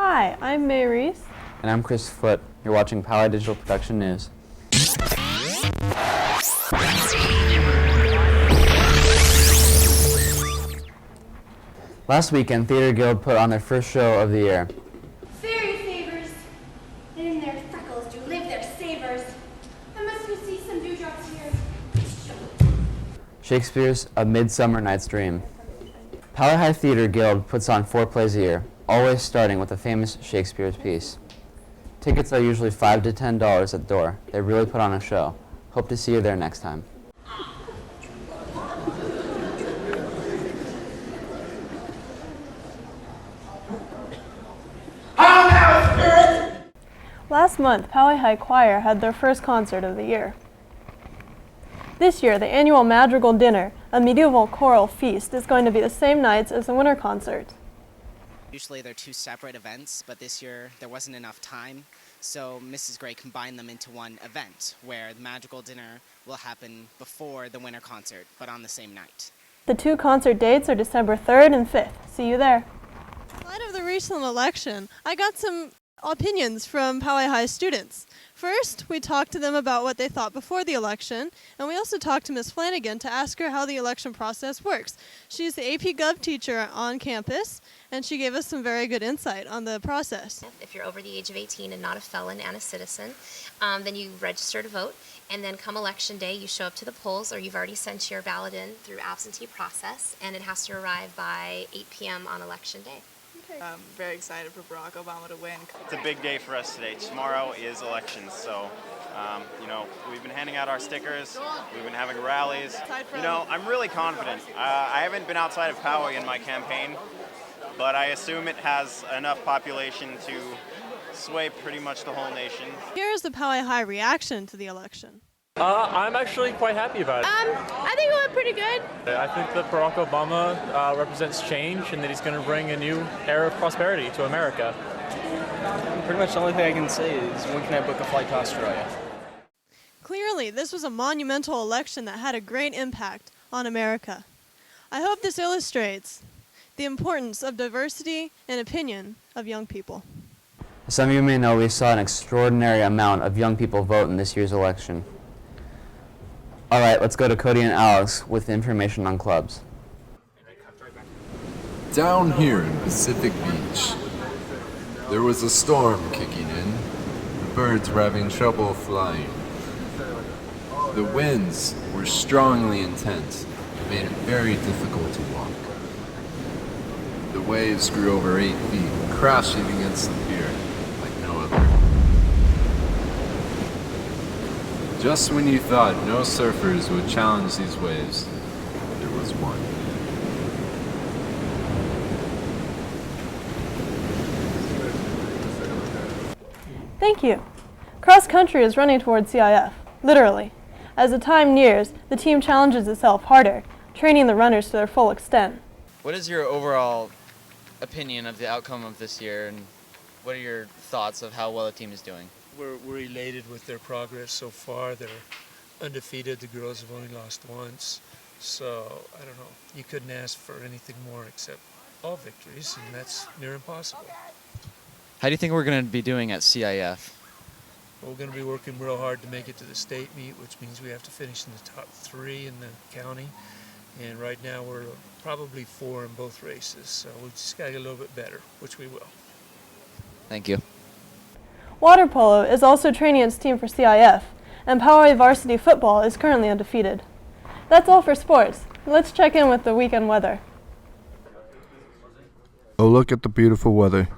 Hi, I'm May Reese. And I'm Chris Foote. You're watching Poway Digital Production News. Last weekend, Theater Guild put on their first show of the year. Fairy favors, and in their freckles do live their savors. I must go see some dewdrops here. Shakespeare's A Midsummer Night's Dream. Poway High Theater Guild puts on 4 plays a year, always starting with a famous Shakespeare piece. Tickets are usually $5 to $10 at the door. They really put on a show. Hope to see you there next time. Last month, Poway High Choir had their first concert of the year. This year, the annual Madrigal Dinner, a medieval choral feast, is going to be the same nights as the winter concert. Usually they're 2 separate events, but this year there wasn't enough time, so Mrs. Gray combined them into one event, where the Madrigal Dinner will happen before the winter concert, but on the same night. The 2 concert dates are December 3rd and 5th. See you there. In light of the recent election, I got some opinions from Poway High students. First, we talked to them about what they thought before the election, and we also talked to Ms. Flanagan to ask her how the election process works. She's the AP Gov teacher on campus, and she gave us some very good insight on the process. If you're over the age of 18 and not a felon and a citizen, then you register to vote, and then come election day, you show up to the polls, or you've already sent your ballot in through absentee process, and it has to arrive by 8 p.m. on election day. I'm very excited for Barack Obama to win. It's a big day for us today. Tomorrow is elections, so we've been handing out our stickers, we've been having rallies. I'm really confident. I haven't been outside of Poway in my campaign, but I assume it has enough population to sway pretty much the whole nation. Here is the Poway High reaction to the election. I'm actually quite happy about it. I think it went pretty good. I think that Barack Obama represents change and that he's going to bring a new era of prosperity to America. Pretty much the only thing I can say is, when can I book a flight to Australia? Clearly, this was a monumental election that had a great impact on America. I hope this illustrates the importance of diversity and opinion of young people. As some of you may know, we saw an extraordinary amount of young people vote in this year's election. All right, let's go to Cody and Alex with information on clubs. Down here in Pacific Beach, there was a storm kicking in. The birds were having trouble flying. The winds were strongly intense and made it very difficult to walk. The waves grew over 8 feet, crashing against the pier like no other. Just when you thought no surfers would challenge these waves, there was one. Thank you. Cross country is running towards CIF, literally. As the time nears, the team challenges itself harder, training the runners to their full extent. What is your overall opinion of the outcome of this year, and what are your thoughts of how well the team is doing? We're elated with their progress so far. They're undefeated. The girls have only lost once. So, I don't know. You couldn't ask for anything more except all victories, and that's near impossible. How do you think we're going to be doing at CIF? We're going to be working real hard to make it to the state meet, which means we have to finish in the top 3 in the county. And right now we're probably 4 in both races, so we just got to get a little bit better, which we will. Thank you. Water polo is also training its team for CIF, and Poway varsity football is currently undefeated. That's all for sports. Let's check in with the weekend weather. Oh, look at the beautiful weather.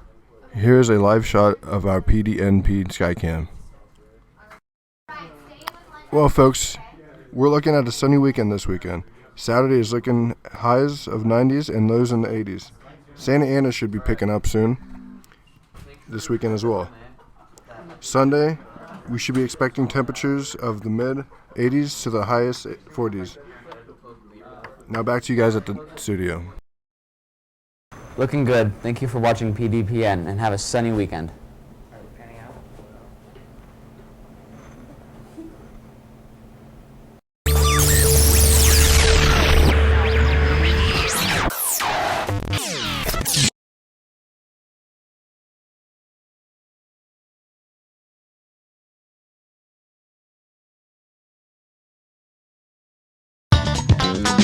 Here's a live shot of our PDNP Skycam. Well, folks, we're looking at a sunny weekend this weekend. Saturday is looking highs of 90s and lows in the 80s. Santa Ana should be picking up soon this weekend as well. Sunday, we should be expecting temperatures of the mid 80s to the highest 40s. Now back to you guys at the studio. Looking good. Thank you for watching PDPN, and have a sunny weekend. Bye.